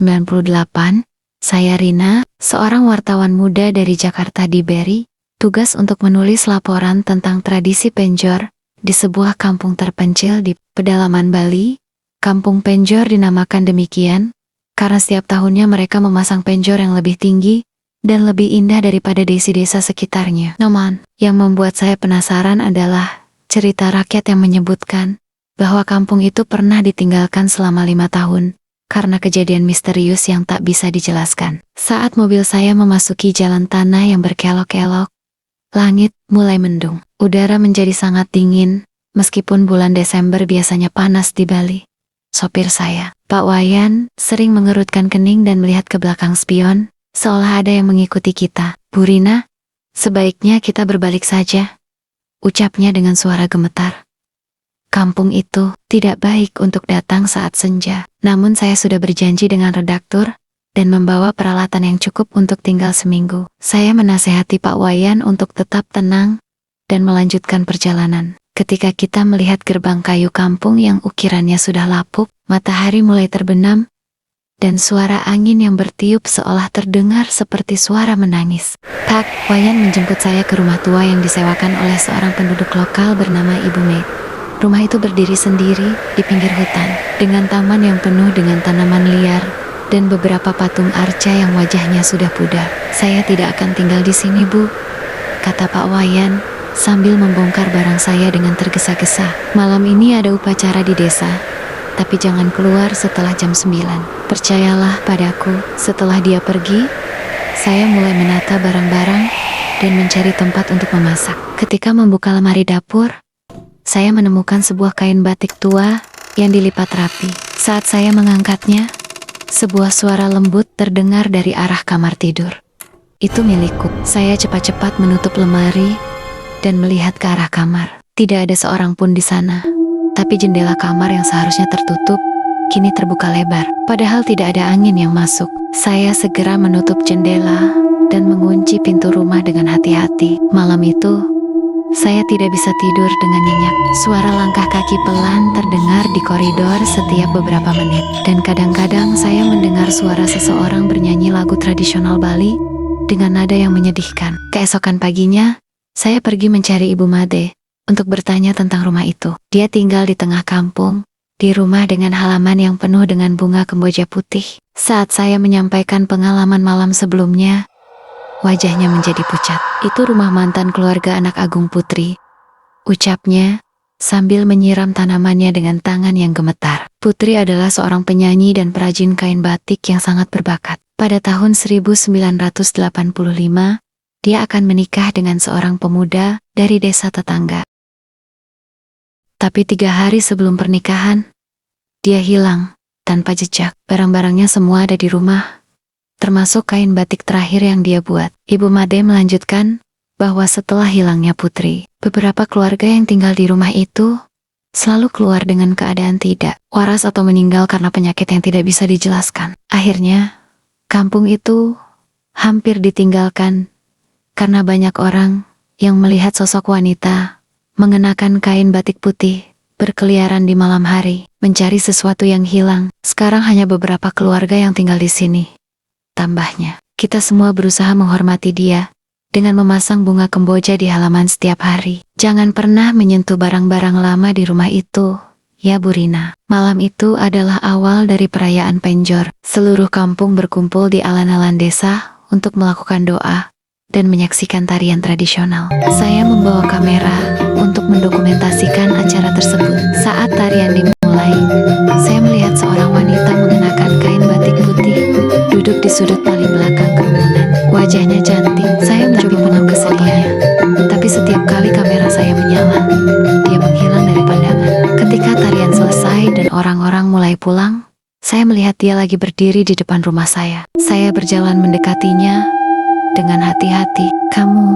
98, saya Rina, seorang wartawan muda dari Jakarta diberi tugas untuk menulis laporan tentang tradisi penjor di sebuah kampung terpencil di pedalaman Bali. Kampung penjor dinamakan demikian karena setiap tahunnya mereka memasang penjor yang lebih tinggi dan lebih indah daripada desa-desa sekitarnya. Namun, yang membuat saya penasaran adalah cerita rakyat yang menyebutkan bahwa kampung itu pernah ditinggalkan selama 5 tahun karena kejadian misterius yang tak bisa dijelaskan. Saat mobil saya memasuki jalan tanah yang berkelok-kelok, langit mulai mendung. Udara menjadi sangat dingin, meskipun bulan Desember biasanya panas di Bali. Sopir saya, Pak Wayan, sering mengerutkan kening dan melihat ke belakang spion, seolah ada yang mengikuti kita. Bu Rina, sebaiknya kita berbalik saja, ucapnya dengan suara gemetar. Kampung itu tidak baik untuk datang saat senja. Namun saya sudah berjanji dengan redaktur dan membawa peralatan yang cukup untuk tinggal seminggu. Saya menasehati Pak Wayan untuk tetap tenang dan melanjutkan perjalanan. Ketika kita melihat gerbang kayu kampung yang ukirannya sudah lapuk, matahari mulai terbenam dan suara angin yang bertiup seolah terdengar seperti suara menangis. Pak Wayan menjemput saya ke rumah tua yang disewakan oleh seorang penduduk lokal bernama Ibu May. Rumah itu berdiri sendiri di pinggir hutan, dengan taman yang penuh dengan tanaman liar dan beberapa patung arca yang wajahnya sudah pudar. Saya tidak akan tinggal di sini, Bu, kata Pak Wayan sambil membongkar barang saya dengan tergesa-gesa. Malam ini ada upacara di desa, tapi jangan keluar setelah jam 9. Percayalah padaku. Setelah dia pergi, saya mulai menata barang-barang dan mencari tempat untuk memasak. Ketika membuka lemari dapur, saya menemukan sebuah kain batik tua yang dilipat rapi. Saat saya mengangkatnya, sebuah suara lembut terdengar dari arah kamar tidur. Itu milikku. Saya cepat-cepat menutup lemari dan melihat ke arah kamar. Tidak ada seorang pun di sana, tapi jendela kamar yang seharusnya tertutup kini terbuka lebar. Padahal tidak ada angin yang masuk. Saya segera menutup jendela dan mengunci pintu rumah dengan hati-hati. Malam itu, saya tidak bisa tidur dengan nyenyak. Suara langkah kaki pelan terdengar di koridor setiap beberapa menit. Dan kadang-kadang saya mendengar suara seseorang bernyanyi lagu tradisional Bali dengan nada yang menyedihkan. Keesokan paginya, saya pergi mencari Ibu Made untuk bertanya tentang rumah itu. Dia tinggal di tengah kampung, di rumah dengan halaman yang penuh dengan bunga kemboja putih. Saat saya menyampaikan pengalaman malam sebelumnya, wajahnya menjadi pucat. Itu rumah mantan keluarga anak Agung Putri, ucapnya sambil menyiram tanamannya dengan tangan yang gemetar. Putri adalah seorang penyanyi dan perajin kain batik yang sangat berbakat. Pada tahun 1985, dia akan menikah dengan seorang pemuda dari desa tetangga. Tapi 3 hari sebelum pernikahan, dia hilang tanpa jejak. Barang-barangnya semua ada di rumah, termasuk kain batik terakhir yang dia buat. Ibu Made melanjutkan bahwa setelah hilangnya Putri, beberapa keluarga yang tinggal di rumah itu selalu keluar dengan keadaan tidak waras atau meninggal karena penyakit yang tidak bisa dijelaskan. Akhirnya, kampung itu hampir ditinggalkan karena banyak orang yang melihat sosok wanita mengenakan kain batik putih berkeliaran di malam hari, mencari sesuatu yang hilang. Sekarang hanya beberapa keluarga yang tinggal di sini. Tambahnya, kita semua berusaha menghormati dia dengan memasang bunga kemboja di halaman setiap hari. Jangan pernah menyentuh barang-barang lama di rumah itu, ya Bu Rina. Malam itu adalah awal dari perayaan penjor. Seluruh kampung berkumpul di alun-alun desa untuk melakukan doa dan menyaksikan tarian tradisional. Saya membawa kamera untuk mendokumentasikan acara tersebut. Saat tarian dimulai, saya melihat seorang wanita mengenakan kain batik putih duduk di sudut paling belakang kerumunan. Wajahnya cantik. Saya mencoba penuh kesedihan. Tapi setiap kali kamera saya menyala, dia menghilang dari pandangan. Ketika tarian selesai dan orang-orang mulai pulang, saya melihat dia lagi berdiri di depan rumah saya. Saya berjalan mendekatinya dengan hati-hati. "Kamu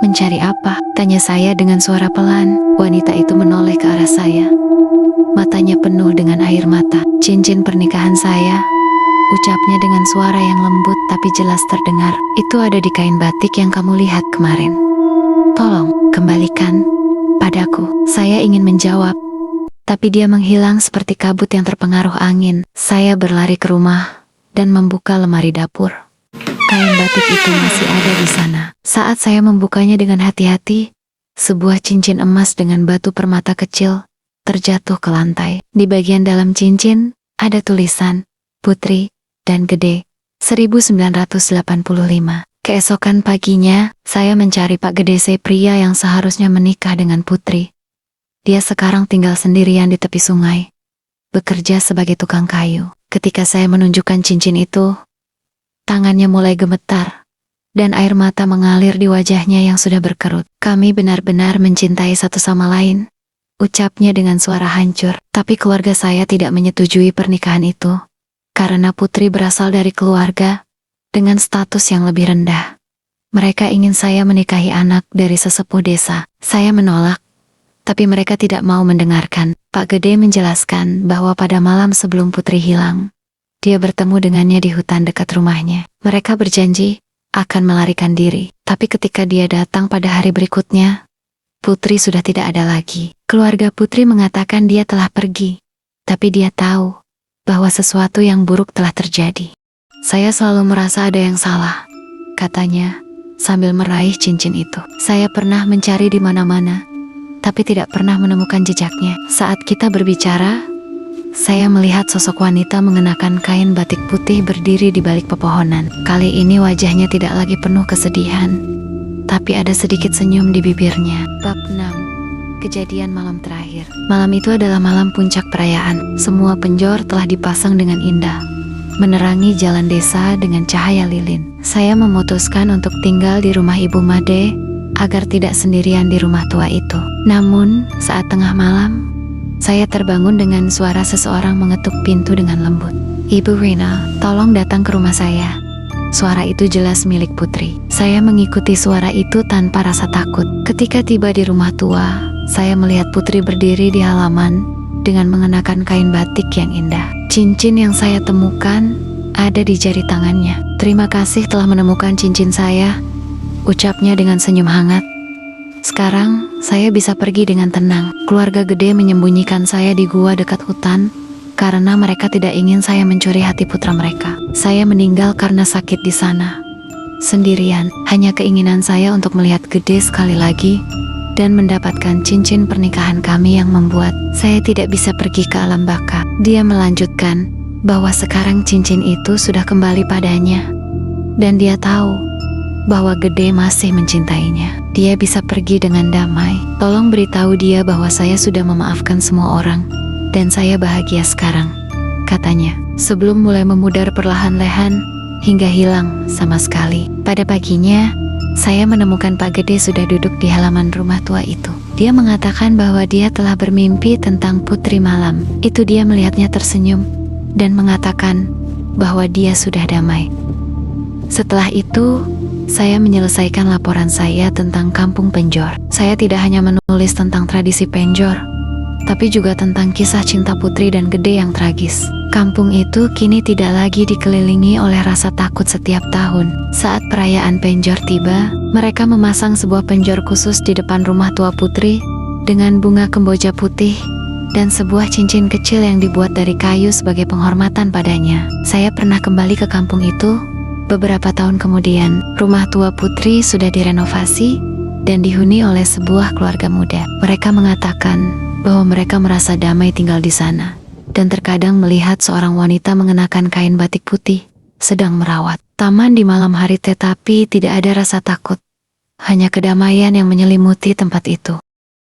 mencari apa?" tanya saya dengan suara pelan. Wanita itu menoleh ke arah saya. Matanya penuh dengan air mata. "Cincin pernikahan saya," ucapnya dengan suara yang lembut tapi jelas terdengar. "Itu ada di kain batik yang kamu lihat kemarin. Tolong, kembalikan padaku." Saya ingin menjawab, tapi dia menghilang seperti kabut yang terpengaruh angin. Saya berlari ke rumah, dan membuka lemari dapur. Kain batik itu masih ada di sana. Saat saya membukanya dengan hati-hati, sebuah cincin emas dengan batu permata kecil terjatuh ke lantai. Di bagian dalam cincin, ada tulisan, Putri dan Gede, 1985. Keesokan paginya, saya mencari Pak Gede, pria yang seharusnya menikah dengan Putri. Dia sekarang tinggal sendirian di tepi sungai, bekerja sebagai tukang kayu. Ketika saya menunjukkan cincin itu, tangannya mulai gemetar, dan air mata mengalir di wajahnya yang sudah berkerut. Kami benar-benar mencintai satu sama lain, ucapnya dengan suara hancur. Tapi keluarga saya tidak menyetujui pernikahan itu, karena Putri berasal dari keluarga dengan status yang lebih rendah. Mereka ingin saya menikahi anak dari sesepuh desa. Saya menolak, tapi mereka tidak mau mendengarkan. Pak Gede menjelaskan bahwa pada malam sebelum Putri hilang, dia bertemu dengannya di hutan dekat rumahnya. Mereka berjanji akan melarikan diri. Tapi ketika dia datang pada hari berikutnya, Putri sudah tidak ada lagi. Keluarga Putri mengatakan dia telah pergi, tapi dia tahu bahwa sesuatu yang buruk telah terjadi. Saya selalu merasa ada yang salah, katanya, sambil meraih cincin itu. Saya pernah mencari di mana-mana, tapi tidak pernah menemukan jejaknya. Saat kita berbicara, saya melihat sosok wanita mengenakan kain batik putih berdiri di balik pepohonan. Kali ini wajahnya tidak lagi penuh kesedihan, tapi ada sedikit senyum di bibirnya. Bab 6. Kejadian malam terakhir. Malam itu adalah malam puncak perayaan. Semua penjor telah dipasang dengan indah, menerangi jalan desa dengan cahaya lilin. Saya memutuskan untuk tinggal di rumah Ibu Made agar tidak sendirian di rumah tua itu. Namun, saat tengah malam, saya terbangun dengan suara seseorang mengetuk pintu dengan lembut. "Ibu Rina, tolong datang ke rumah saya." Suara itu jelas milik Putri. Saya mengikuti suara itu tanpa rasa takut. Ketika tiba di rumah tua, saya melihat Putri berdiri di halaman dengan mengenakan kain batik yang indah. Cincin yang saya temukan ada di jari tangannya. "Terima kasih telah menemukan cincin saya," ucapnya dengan senyum hangat. "Sekarang saya bisa pergi dengan tenang." Keluarga Gede menyembunyikan saya di gua dekat hutan karena mereka tidak ingin saya mencuri hati putra mereka. Saya meninggal karena sakit di sana, sendirian. Hanya keinginan saya untuk melihat Gede sekali lagi dan mendapatkan cincin pernikahan kami yang membuat saya tidak bisa pergi ke alam baka. Dia melanjutkan bahwa sekarang cincin itu sudah kembali padanya, dan dia tahu bahwa Gede masih mencintainya. Dia bisa pergi dengan damai. "Tolong beritahu dia bahwa saya sudah memaafkan semua orang, dan saya bahagia sekarang," katanya, sebelum mulai memudar perlahan-lahan hingga hilang sama sekali. Pada paginya, saya menemukan Pak Gede sudah duduk di halaman rumah tua itu. Dia mengatakan bahwa dia telah bermimpi tentang Putri malam. Itu dia melihatnya tersenyum dan mengatakan bahwa dia sudah damai. Setelah itu, saya menyelesaikan laporan saya tentang Kampung Penjor. Saya tidak hanya menulis tentang tradisi Penjor, tapi juga tentang kisah cinta Putri dan Gede yang tragis. Kampung itu kini tidak lagi dikelilingi oleh rasa takut setiap tahun. Saat perayaan Penjor tiba, mereka memasang sebuah penjor khusus di depan rumah tua Putri dengan bunga kemboja putih dan sebuah cincin kecil yang dibuat dari kayu sebagai penghormatan padanya. Saya pernah kembali ke kampung itu beberapa tahun kemudian. Rumah tua Putri sudah direnovasi dan dihuni oleh sebuah keluarga muda. Mereka mengatakan bahwa mereka merasa damai tinggal di sana, dan terkadang melihat seorang wanita mengenakan kain batik putih sedang merawat taman di malam hari, tetapi tidak ada rasa takut, hanya kedamaian yang menyelimuti tempat itu.